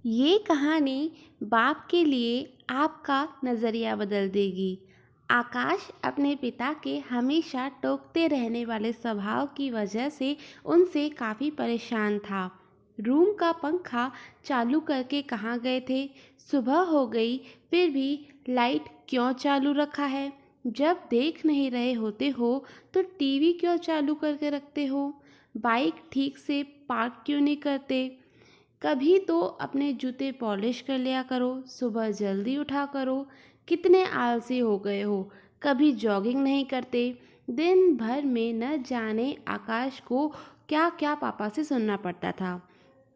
ये कहानी बाप के लिए आपका नज़रिया बदल देगी। आकाश अपने पिता के हमेशा टोकते रहने वाले स्वभाव की वजह से उनसे काफ़ी परेशान था। रूम का पंखा चालू करके कहाँ गए थे? सुबह हो गई फिर भी लाइट क्यों चालू रखा है? जब देख नहीं रहे होते हो तो टीवी क्यों चालू करके रखते हो? बाइक ठीक से पार्क क्यों नहीं करते? कभी तो अपने जूते पॉलिश कर लिया करो, सुबह जल्दी उठा करो। कितने आलसी हो गए हो, कभी जॉगिंग नहीं करते। दिन भर में न जाने आकाश को क्या क्या पापा से सुनना पड़ता था।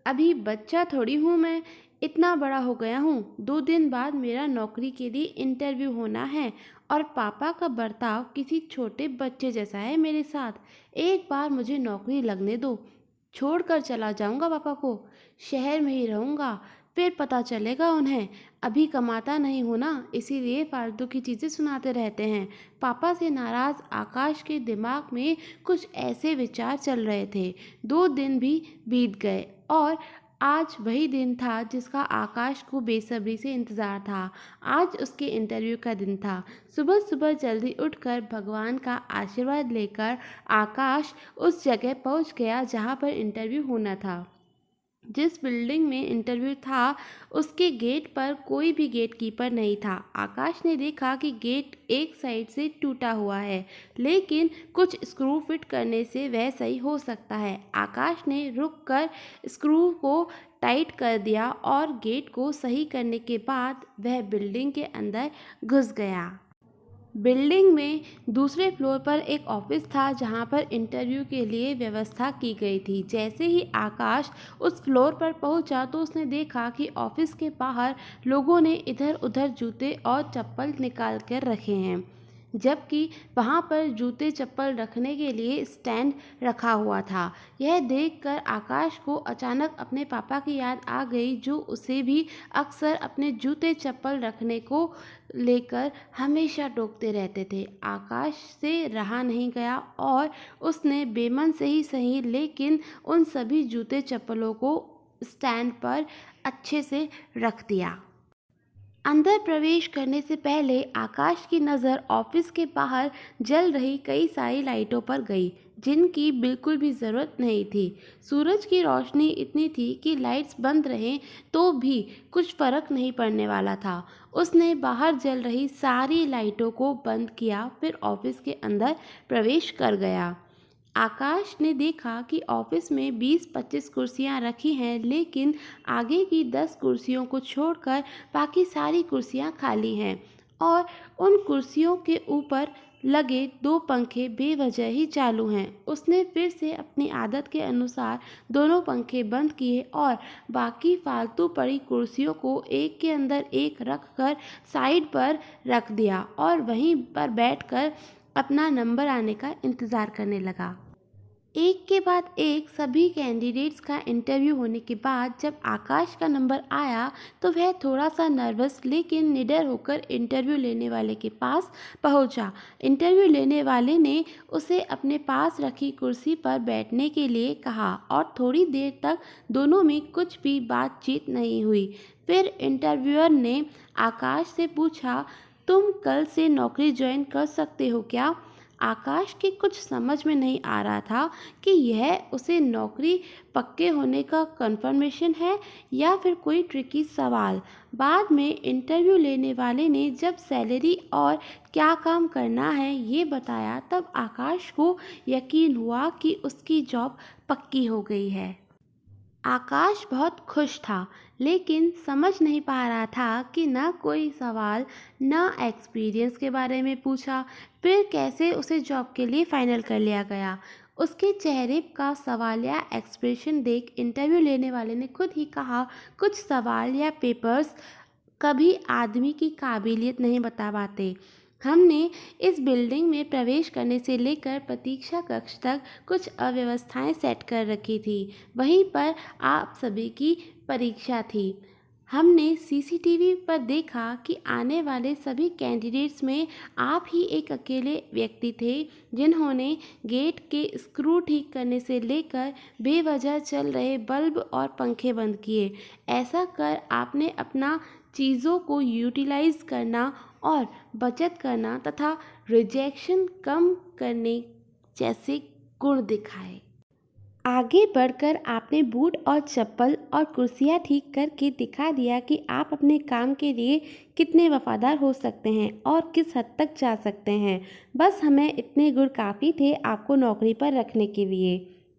अभी बच्चा थोड़ी हूँ मैं, इतना बड़ा हो गया हूँ। 2 दिन बाद मेरा नौकरी के लिए इंटरव्यू होना है और पापा का बर्ताव किसी छोटे बच्चे जैसा है मेरे साथ। एक बार मुझे नौकरी लगने दो, छोड़कर चला जाऊंगा पापा को। शहर में ही रहूंगा, फिर पता चलेगा उन्हें। अभी कमाता नहीं हूं ना, इसीलिए फालतू की चीज़ें सुनाते रहते हैं। पापा से नाराज़ आकाश के दिमाग में कुछ ऐसे विचार चल रहे थे। 2 दिन भी बीत गए और आज वही दिन था जिसका आकाश को बेसब्री से इंतज़ार था। आज उसके इंटरव्यू का दिन था। सुबह सुबह जल्दी उठकर भगवान का आशीर्वाद लेकर आकाश उस जगह पहुंच गया जहां पर इंटरव्यू होना था। जिस बिल्डिंग में इंटरव्यू था उसके गेट पर कोई भी गेट कीपर नहीं था। आकाश ने देखा कि गेट एक साइड से टूटा हुआ है, लेकिन कुछ स्क्रू फिट करने से वह सही हो सकता है। आकाश ने रुक कर स्क्रू को टाइट कर दिया और गेट को सही करने के बाद वह बिल्डिंग के अंदर घुस गया। बिल्डिंग में दूसरे फ्लोर पर एक ऑफिस था जहां पर इंटरव्यू के लिए व्यवस्था की गई थी। जैसे ही आकाश उस फ्लोर पर पहुंचा तो उसने देखा कि ऑफिस के बाहर लोगों ने इधर उधर जूते और चप्पल निकाल कर रखे हैं, जबकि वहां पर जूते चप्पल रखने के लिए स्टैंड रखा हुआ था। यह देखकर आकाश को अचानक अपने पापा की याद आ गई, जो उसे भी अक्सर अपने जूते चप्पल रखने को लेकर हमेशा टोकते रहते थे। आकाश से रहा नहीं गया और उसने बेमन से ही सही लेकिन उन सभी जूते चप्पलों को स्टैंड पर अच्छे से रख दिया। अंदर प्रवेश करने से पहले आकाश की नज़र ऑफिस के बाहर जल रही कई सारी लाइटों पर गई, जिनकी बिल्कुल भी ज़रूरत नहीं थी। सूरज की रोशनी इतनी थी कि लाइट्स बंद रहें तो भी कुछ फर्क नहीं पड़ने वाला था। उसने बाहर जल रही सारी लाइटों को बंद किया, फिर ऑफिस के अंदर प्रवेश कर गया। आकाश ने देखा कि ऑफिस में 20-25 कुर्सियां रखी हैं, लेकिन आगे की 10 कुर्सियों को छोड़कर बाकी सारी कुर्सियां खाली हैं और उन कुर्सियों के ऊपर लगे 2 पंखे बेवजह ही चालू हैं। उसने फिर से अपनी आदत के अनुसार दोनों पंखे बंद किए और बाकी फालतू पड़ी कुर्सियों को एक के अंदर एक रख कर साइड पर रख दिया और वहीं पर बैठकर अपना नंबर आने का इंतज़ार करने लगा। एक के बाद एक सभी कैंडिडेट्स का इंटरव्यू होने के बाद जब आकाश का नंबर आया तो वह थोड़ा सा नर्वस लेकिन निडर होकर इंटरव्यू लेने वाले के पास पहुंचा। इंटरव्यू लेने वाले ने उसे अपने पास रखी कुर्सी पर बैठने के लिए कहा और थोड़ी देर तक दोनों में कुछ भी बातचीत नहीं हुई। फिर इंटरव्यूअर ने आकाश से पूछा, तुम कल से नौकरी ज्वाइन कर सकते हो क्या? आकाश के कुछ समझ में नहीं आ रहा था कि यह उसे नौकरी पक्के होने का कंफर्मेशन है या फिर कोई ट्रिकी सवाल। बाद में इंटरव्यू लेने वाले ने जब सैलरी और क्या काम करना है ये बताया, तब आकाश को यकीन हुआ कि उसकी जॉब पक्की हो गई है। आकाश बहुत खुश था, लेकिन समझ नहीं पा रहा था कि न कोई सवाल, न एक्सपीरियंस के बारे में पूछा, फिर कैसे उसे जॉब के लिए फाइनल कर लिया गया। उसके चेहरे का सवाल या एक्सप्रेशन देख इंटरव्यू लेने वाले ने खुद ही कहा, कुछ सवाल या पेपर्स कभी आदमी की काबिलियत नहीं बता पाते। हमने इस बिल्डिंग में प्रवेश करने से लेकर प्रतीक्षा कक्ष तक कुछ अव्यवस्थाएं सेट कर रखी थी। वहीं पर आप सभी की परीक्षा थी। हमने सीसीटीवी पर देखा कि आने वाले सभी कैंडिडेट्स में आप ही एक अकेले व्यक्ति थे जिन्होंने गेट के स्क्रू ठीक करने से लेकर बेवजह चल रहे बल्ब और पंखे बंद किए। ऐसा कर आपने अपना चीज़ों को यूटिलाइज करना और बचत करना तथा रिजेक्शन कम करने जैसे गुण दिखाए। आगे बढ़कर आपने बूट और चप्पल और कुर्सियाँ ठीक करके दिखा दिया कि आप अपने काम के लिए कितने वफादार हो सकते हैं और किस हद तक जा सकते हैं। बस हमें इतने गुण काफ़ी थे आपको नौकरी पर रखने के लिए।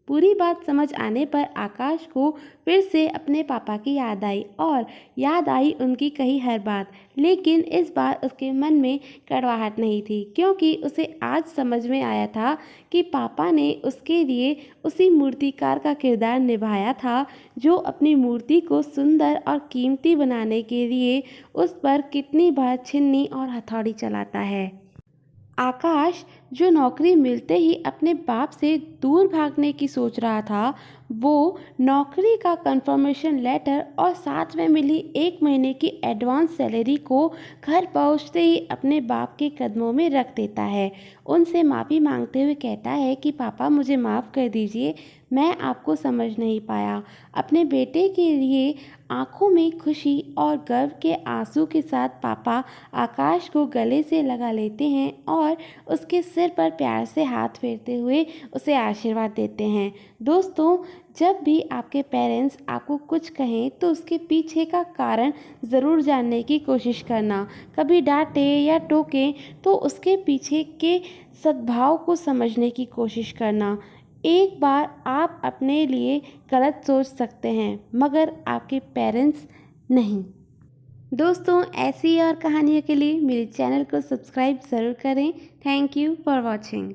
पूरी बात समझ आने पर आकाश को फिर से अपने पापा की याद आई और याद आई उनकी कही हर बात। लेकिन इस बार उसके मन में कड़वाहट नहीं थी, क्योंकि उसे आज समझ में आया था कि पापा ने उसके लिए उसी मूर्तिकार का किरदार निभाया था जो अपनी मूर्ति को सुंदर और कीमती बनाने के लिए उस पर कितनी बार छिन्नी और हथौड़ी चलाता है। आकाश, जो नौकरी मिलते ही अपने बाप से दूर भागने की सोच रहा था, वो नौकरी का कंफर्मेशन लेटर और साथ में मिली 1 महीने की एडवांस सैलरी को घर पहुंचते ही अपने बाप के कदमों में रख देता है। उनसे माफ़ी मांगते हुए कहता है कि पापा मुझे माफ़ कर दीजिए, मैं आपको समझ नहीं पाया। अपने बेटे के लिए आंखों में खुशी और गर्व के आंसू के साथ पापा आकाश को गले से लगा लेते हैं और उसके सिर पर प्यार से हाथ फेरते हुए उसे आशीर्वाद देते हैं। दोस्तों, जब भी आपके पेरेंट्स आपको कुछ कहें तो उसके पीछे का कारण ज़रूर जानने की कोशिश करना। कभी डांटे या टोकें तो उसके पीछे के सद्भाव को समझने की कोशिश करना। एक बार आप अपने लिए गलत सोच सकते हैं, मगर आपके पेरेंट्स नहीं। दोस्तों, ऐसी और कहानियों के लिए मेरे चैनल को सब्सक्राइब ज़रूर करें। Thank you for watching.